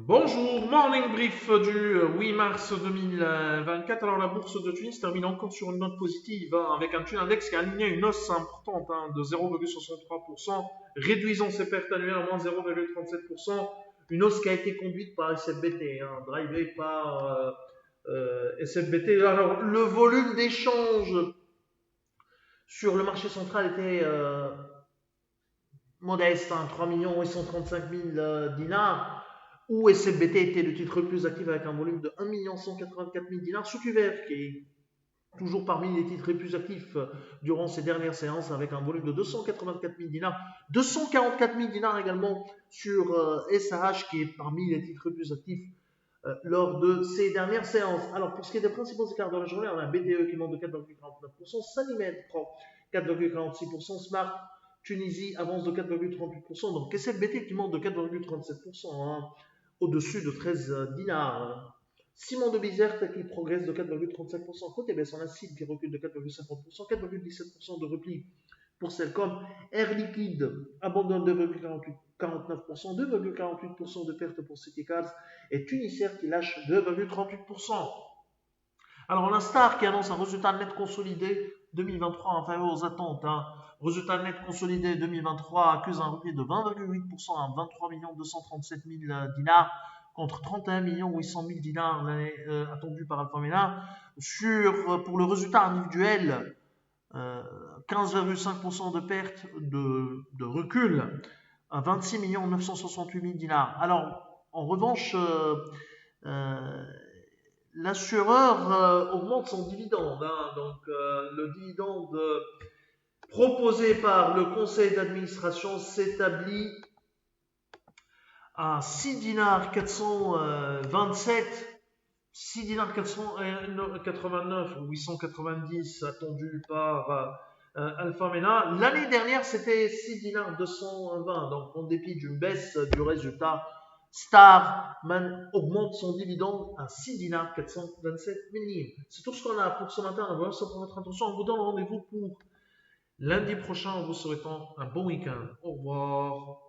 Bonjour, morning brief du 8 mars 2024. Alors la bourse de Tunis termine encore sur une note positive avec un taux index qui a aligné une hausse importante de 0,63%, réduisant ses pertes annuelles à moins 0,37%. Une hausse qui a été conduite par SFBT, drivée par SFBT. Alors le volume d'échange sur le marché central était modeste, 3 835 000 dinars, où SFBT était le titre le plus actif avec un volume de 1 184 000 dinars, sous couvert, qui est toujours parmi les titres les plus actifs durant ces dernières séances, avec un volume de 284 000 dinars, 244 000 dinars également sur SAH, qui est parmi les titres les plus actifs lors de ces dernières séances. Alors, pour ce qui est des principaux écarts de la journée, on a un BTE qui monte de 4,49%, Sanimed prend 4,46%, Smart Tunisie avance de 4,38%, donc SFBT qui monte de 4,37%, au-dessus de 13 dinars. Simon de Bizerte qui progresse de 4,35%. Côté baisse, on a CID qui recule de 4,50%, 4,17% de repli pour Cellcom. Air Liquide abandonne 2,49%, 2,48% de perte pour Citycars et Tunisair qui lâche 2,38%. Alors, on a Star qui annonce un résultat net consolidé 2023 inférieur aux attentes. Résultat net consolidé 2023 accuse un repli de 20,8% à 23 237 000 dinars contre 31 800 000 dinars attendu par Alpha Mena. Pour le résultat individuel, 15,5% de perte de recul à 26 968 000 dinars. Alors, en revanche, l'assureur augmente son dividende. Donc, le dividende proposé par le conseil d'administration s'établit à 6 dinars 427, 6 dinars 489 ou 890 attendu par Alpha Mena. L'année dernière, c'était 6 dinars 220. Donc, en dépit d'une baisse du résultat, Starman augmente son dividende à 6 dinars 427 millimes. C'est tout ce qu'on a pour ce matin. Merci pour votre attention. On vous donne rendez-vous pour lundi prochain en vous souhaitant un bon week-end. Au revoir.